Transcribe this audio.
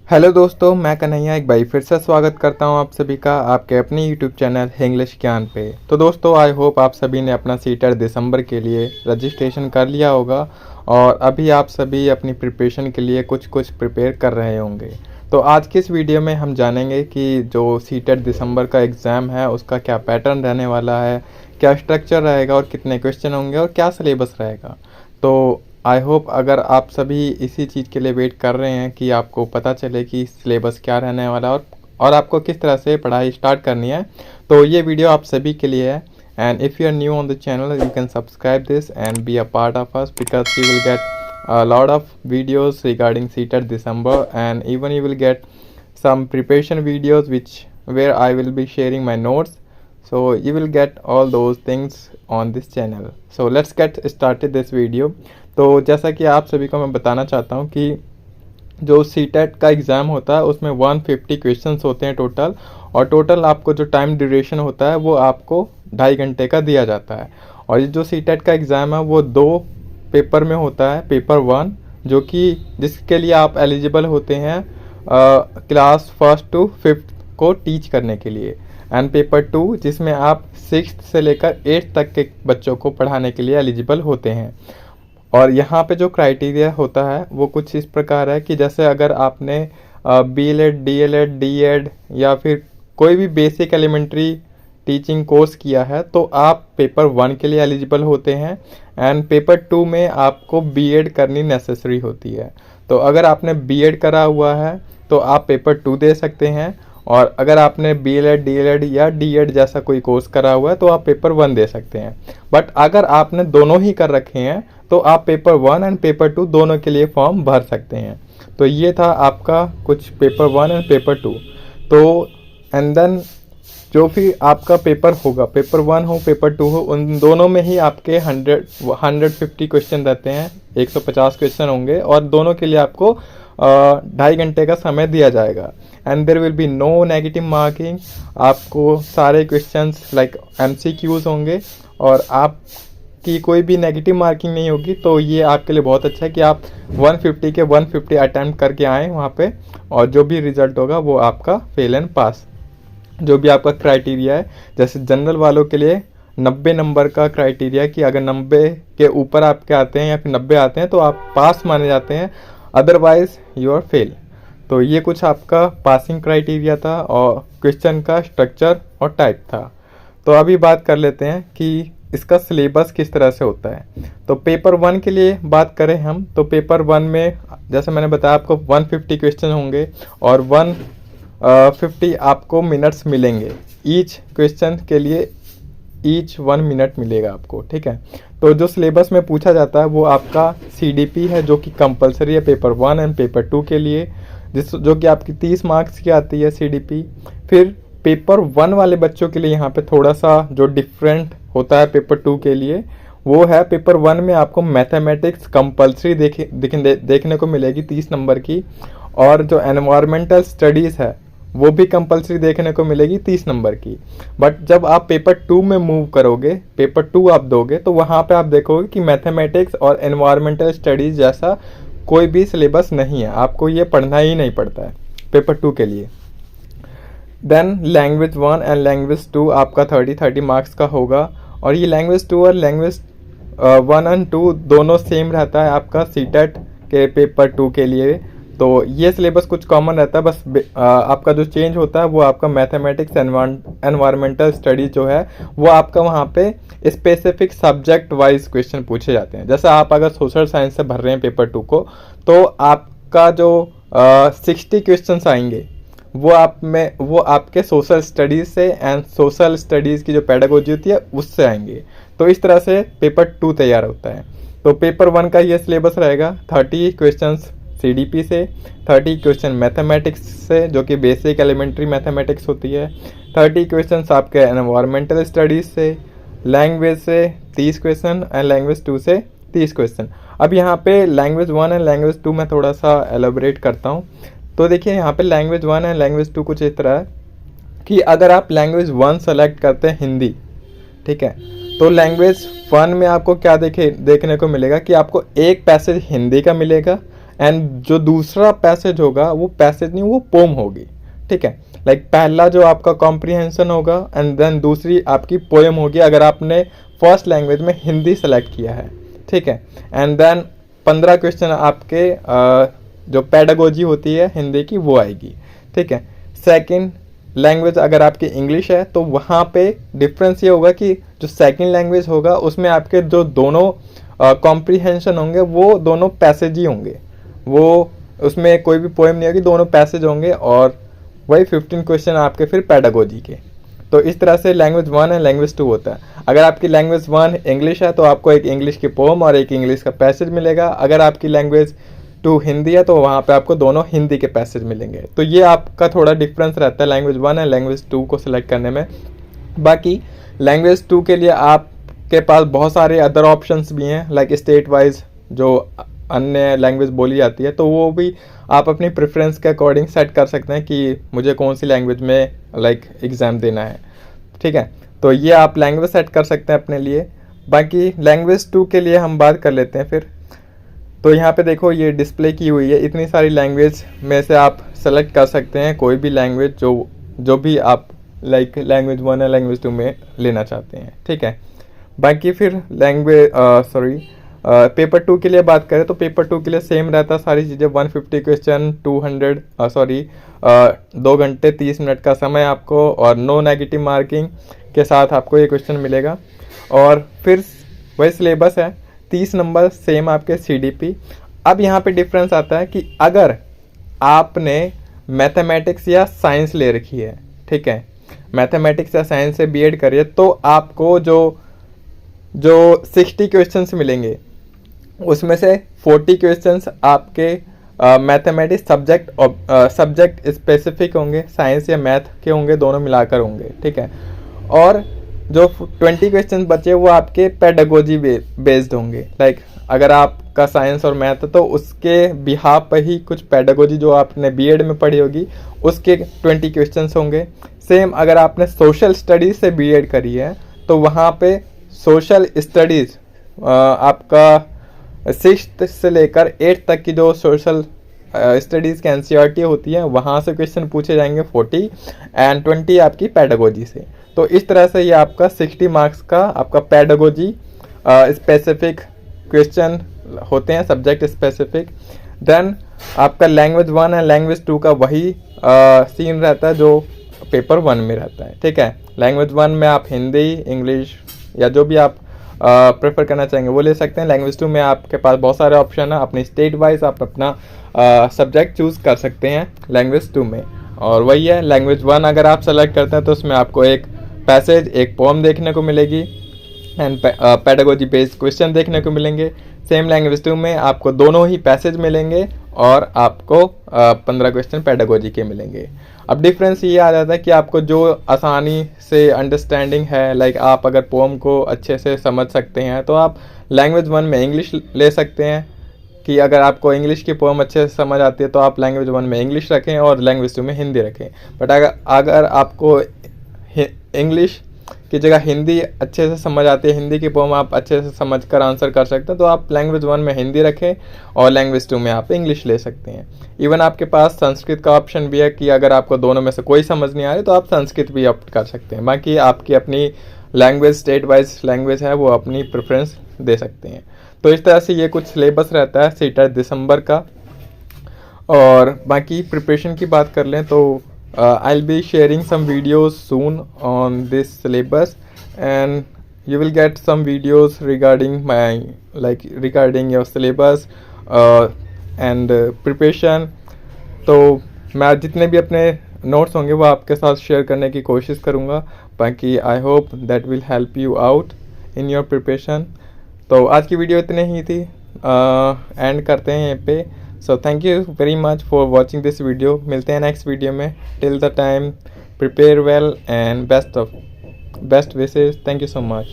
Hello दोस्तों, मैं कन्हैया एक बार फिर से स्वागत करता हूं आप सभी का आपके अपने यूट्यूब चैनल इंग्लिश ज्ञान पे। तो दोस्तों, आई होप आप सभी ने अपना सीटेट दिसंबर के लिए रजिस्ट्रेशन कर लिया होगा और अभी आप सभी अपनी प्रिपरेशन के लिए कुछ प्रिपेयर कर रहे होंगे। तो आज की इस वीडियो में हम जानेंगे कि जो सीटेट दिसंबर का एग्ज़ाम है उसका क्या पैटर्न रहने वाला है, क्या स्ट्रक्चर रहेगा और कितने क्वेश्चन होंगे और क्या सिलेबस रहेगा। तो आई होप अगर आप सभी इसी चीज़ के लिए वेट कर रहे हैं कि आपको पता चले कि सिलेबस क्या रहने वाला है और आपको किस तरह से पढ़ाई स्टार्ट करनी है, तो ये वीडियो आप सभी के लिए है। And if you are new on the channel you can subscribe this and be a part of us because you will get a lot of videos regarding CTET December, and even you will get some preparation videos where I will be sharing my notes, so you will get all those things on this channel. So let's get started this video. तो जैसा कि आप सभी को मैं बताना चाहता हूँ कि जो सीटेट का एग्ज़ाम होता है उसमें 150 क्वेश्चंस होते हैं टोटल, और टोटल आपको जो टाइम ड्यूरेशन होता है वो आपको 2.5 घंटे का दिया जाता है। और ये जो सीटेट का एग्ज़ाम है वो 2 पेपर में होता है। पेपर 1 जो कि जिसके लिए आप एलिजिबल होते हैं क्लास 1 to 5 को टीच करने के लिए, एंड पेपर 2 जिसमें आप 6th से लेकर 8th तक के बच्चों को पढ़ाने के लिए एलिजिबल होते हैं। और यहाँ पे जो क्राइटेरिया होता है वो कुछ इस प्रकार है कि जैसे अगर आपने BLED, DLED, DED या फिर कोई भी बेसिक एलिमेंट्री टीचिंग कोर्स किया है तो आप पेपर 1 के लिए एलिजिबल होते हैं, एंड पेपर 2 में आपको BEd करनी नेसेसरी होती है। तो अगर आपने BEd करा हुआ है तो आप पेपर 2 दे सकते हैं, और अगर आपने BLED, DLED या DED जैसा कोई कोर्स करा हुआ है तो आप पेपर 1 दे सकते हैं। बट अगर आपने दोनों ही कर रखे हैं तो आप पेपर 1 एंड पेपर 2 दोनों के लिए फॉर्म भर सकते हैं। तो ये था आपका कुछ पेपर 1 एंड पेपर 2। तो एंड देन जो भी आपका पेपर होगा, पेपर 1 हो पेपर 2 हो, उन दोनों में ही आपके 150 क्वेश्चन रहते हैं, 150 क्वेश्चन होंगे और दोनों के लिए आपको 2.5 घंटे का समय दिया जाएगा। And there will be no negative marking. आपको सारे क्वेश्चंस लाइक MCQs होंगे और आपकी कोई भी नेगेटिव मार्किंग नहीं होगी। तो ये आपके लिए बहुत अच्छा है कि आप 150 के 150 अटैम्प्ट करके आएँ वहाँ पे, और जो भी रिज़ल्ट होगा वो आपका फेल एंड पास। जो भी आपका क्राइटेरिया है, जैसे जनरल वालों के लिए 90 नंबर का क्राइटेरिया कि अगर 90 के ऊपर आपके आते हैं या फिर 90 आते हैं तो आप पास माने जाते हैं, अदरवाइज यू आर फेल। तो ये कुछ आपका पासिंग क्राइटेरिया था और क्वेश्चन का स्ट्रक्चर और टाइप था। तो अभी बात कर लेते हैं कि इसका सिलेबस किस तरह से होता है। तो पेपर 1 के लिए बात करें हम, तो पेपर 1 में जैसे मैंने बताया आपको 150 क्वेश्चन होंगे और 150 आपको मिनट्स मिलेंगे। ईच क्वेश्चन के लिए ईच 1 मिनट मिलेगा आपको, ठीक है। तो जो सिलेबस में पूछा जाता है वो आपका CDP है जो कि कंपलसरी है पेपर 1 एंड पेपर 2 के लिए, जो कि आपकी 30 मार्क्स की आती है CDP। फिर पेपर 1 वाले बच्चों के लिए यहाँ पे थोड़ा सा जो डिफरेंट होता है पेपर 2 के लिए वो है, पेपर 1 में आपको मैथमेटिक्स कंपलसरी देखने को मिलेगी 30 नंबर की, और जो एनवायरमेंटल स्टडीज़ है वो भी कंपलसरी देखने को मिलेगी 30 नंबर की। बट जब आप पेपर 2 में मूव करोगे, पेपर 2 आप दोगे, तो वहाँ पे आप देखोगे कि मैथमेटिक्स और एनवायरमेंटल स्टडीज़ जैसा कोई भी सिलेबस नहीं है, आपको ये पढ़ना ही नहीं पड़ता है पेपर 2 के लिए। देन लैंग्वेज 1 एंड लैंग्वेज 2 आपका 30 मार्क्स का होगा, और ये लैंग्वेज 2 और लैंग्वेज 1 एंड 2 दोनों सेम रहता है आपका सीटेट के पेपर 2 के लिए। तो ये सिलेबस कुछ कॉमन रहता है, बस आपका जो चेंज होता है वो आपका मैथमेटिक्स एनवायरमेंटल स्टडीज जो है वो आपका वहाँ पे स्पेसिफिक सब्जेक्ट वाइज क्वेश्चन पूछे जाते हैं। जैसे आप अगर सोशल साइंस से भर रहे हैं पेपर 2 को, तो आपका जो 60 क्वेश्चन आएंगे वो आपके सोशल स्टडीज़ से एंड सोशल स्टडीज़ की जो पेडागोजी होती है उससे आएंगे। तो इस तरह से पेपर 2 तैयार होता है। तो पेपर 1 का ये सिलेबस रहेगा 30 क्वेश्चंस CDP से, 30 क्वेश्चन मैथमेटिक्स से जो कि बेसिक एलिमेंट्री मैथमेटिक्स होती है, 30 क्वेश्चंस आपके एनवायरमेंटल स्टडीज़ से, लैंग्वेज से 30 क्वेश्चन एंड लैंग्वेज 2 से 30 क्वेश्चन। अब यहाँ पे लैंग्वेज 1 एंड लैंग्वेज 2 मैं थोड़ा सा एलोबरेट करता हूँ। तो देखिए यहाँ पे लैंग्वेज 1 एंड लैंग्वेज 2 कुछ इस तरह है कि अगर आप लैंग्वेज 1 सेलेक्ट करते हैं हिंदी, ठीक है, तो लैंग्वेज 1 में आपको क्या देखने को मिलेगा कि आपको एक पैसेज हिंदी का मिलेगा एंड जो दूसरा पैसेज होगा वो पैसेज नहीं, वो पोम होगी, ठीक है। लाइक पहला जो आपका कॉम्प्रिहेंशन होगा एंड देन दूसरी आपकी पोएम होगी अगर आपने फर्स्ट लैंग्वेज में हिंदी सेलेक्ट किया है, ठीक है। एंड देन 15 क्वेश्चन आपके जो पेडागोजी होती है हिंदी की वो आएगी, ठीक है। सेकंड लैंग्वेज अगर आपकी इंग्लिश है तो वहाँ पे डिफरेंस ये होगा कि जो सेकंड लैंग्वेज होगा उसमें आपके जो दोनों कॉम्प्रिहेंशन होंगे वो दोनों पैसेज ही होंगे, वो उसमें कोई भी पोएम नहीं होगी, दोनों पैसेज होंगे। और वही 15 क्वेश्चन आपके फिर पेडागोजी के। तो इस तरह से लैंग्वेज 1 है, लैंग्वेज 2 होता है। अगर आपकी लैंग्वेज 1 इंग्लिश है तो आपको एक इंग्लिश की पोम और एक इंग्लिश का पैसेज मिलेगा। अगर आपकी लैंग्वेज 2 हिंदी है तो वहाँ पे आपको दोनों हिंदी के पैसेज मिलेंगे। तो ये आपका थोड़ा डिफरेंस रहता है लैंग्वेज 1 एंड लैंग्वेज 2 को सिलेक्ट करने में। बाकी लैंग्वेज 2 के लिए आपके पास बहुत सारे अदर ऑप्शंस भी हैं, लाइक स्टेट वाइज जो अन्य लैंग्वेज बोली जाती है, तो वो भी आप अपनी प्रेफरेंस के अकॉर्डिंग सेट कर सकते हैं कि मुझे कौन सी लैंग्वेज में लाइक एग्ज़ाम देना है, ठीक है। तो ये आप लैंग्वेज सेट कर सकते हैं अपने लिए। बाकी लैंग्वेज 2 के लिए हम बात कर लेते हैं फिर। तो यहाँ पे देखो ये डिस्प्ले की हुई है, इतनी सारी लैंग्वेज में से आप सेलेक्ट कर सकते हैं कोई भी लैंग्वेज जो भी आप लाइक लैंग्वेज 1 या लैंग्वेज 2 में लेना चाहते हैं, ठीक है। बाकी फिर पेपर 2 के लिए बात करें तो पेपर 2 के लिए सेम रहता है सारी चीज़ें। 150 क्वेश्चन, 2 घंटे 30 मिनट का समय आपको, और नो नेगेटिव मार्किंग के साथ आपको ये क्वेश्चन मिलेगा। और फिर वही सिलेबस है, 30 नंबर सेम आपके CDP। अब यहाँ पे डिफरेंस आता है कि अगर आपने मैथमेटिक्स या साइंस ले रखी है, ठीक है, मैथमेटिक्स या साइंस से BEd करिए, तो आपको जो 60 क्वेश्चंस मिलेंगे उसमें से 40 क्वेश्चंस आपके मैथमेटिक्स सब्जेक्ट स्पेसिफिक होंगे, साइंस या मैथ के होंगे, दोनों मिलाकर होंगे, ठीक है। और जो 20 क्वेश्चन बचे वो आपके पेडागोजी बेस्ड होंगे। लाइक अगर आपका साइंस और मैथ है तो उसके बिहाफ पर ही कुछ पेडागोजी जो आपने BEd में पढ़ी होगी उसके 20 क्वेश्चंस होंगे। सेम अगर आपने सोशल स्टडीज़ से BEd करी है तो वहाँ पे सोशल स्टडीज़ आपका 6th से लेकर 8th तक की जो सोशल स्टडीज़ की NCERT होती है वहाँ से क्वेश्चन पूछे जाएंगे 40 एंड 20 आपकी पेडागोजी से। तो इस तरह से ये आपका 60 मार्क्स का आपका पेडागोजी स्पेसिफिक क्वेश्चन होते हैं, सब्जेक्ट स्पेसिफिक। देन आपका लैंग्वेज 1 एंड लैंग्वेज 2 का वही सीन रहता है जो पेपर 1 में रहता है, ठीक है। लैंग्वेज 1 में आप हिंदी, इंग्लिश या जो भी आप प्रेफर करना चाहेंगे वो ले सकते हैं। लैंग्वेज 2 में आपके पास बहुत सारे ऑप्शन है, अपनी स्टेट वाइज आप अपना सब्जेक्ट चूज़ कर सकते हैं लैंग्वेज 2 में। और वही है, लैंग्वेज 1 अगर आप सेलेक्ट करते हैं तो उसमें आपको एक पैसेज, एक पोम देखने को मिलेगी एंड पेडागोजी बेस्ड क्वेश्चन देखने को मिलेंगे। सेम लैंग्वेज 2 में आपको दोनों ही पैसेज मिलेंगे और आपको 15 क्वेश्चन पेडागोजी के मिलेंगे। अब डिफरेंस ये आ जाता है कि आपको जो आसानी से अंडरस्टैंडिंग है, लाइक आप अगर पोम को अच्छे से समझ सकते हैं तो आप लैंग्वेज 1 में इंग्लिश ले सकते हैं, कि अगर आपको इंग्लिश की पोम अच्छे से समझ आती है तो आप लैंग्वेज 1 में इंग्लिश रखें और लैंग्वेज 2 में हिंदी रखें। बट अगर आपको इंग्लिश की जगह हिंदी अच्छे से समझ आती है, हिंदी की पोम आप अच्छे से समझ कर आंसर कर सकते हैं, तो आप लैंग्वेज 1 में हिंदी रखें और लैंग्वेज 2 में आप इंग्लिश ले सकते हैं। इवन आपके पास संस्कृत का ऑप्शन भी है कि अगर आपको दोनों में से कोई समझ नहीं आ रही तो आप संस्कृत भी ऑप्ट कर सकते हैं। बाकी आपकी अपनी लैंग्वेज, स्टेट वाइज लैंग्वेज है, वो अपनी प्रेफरेंस दे सकते हैं। तो इस तरह से ये कुछ सिलेबस रहता है सीटेट दिसंबर का। और बाकी प्रिपरेशन की बात कर लें तो I'll be sharing some videos soon on this syllabus, and you will get some videos regarding your syllabus and preparation. तो मैं जितने भी अपने नोट्स होंगे वो आपके साथ शेयर करने की कोशिश करूँगा। बाकी I hope that will help you out in your preparation. तो आज की वीडियो इतने ही थी, एंड करते हैं यहाँ पे। So thank you very much for watching this video. मिलते हैं नेक्स्ट वीडियो में। Till the time, prepare well and best wishes. Thank you so much.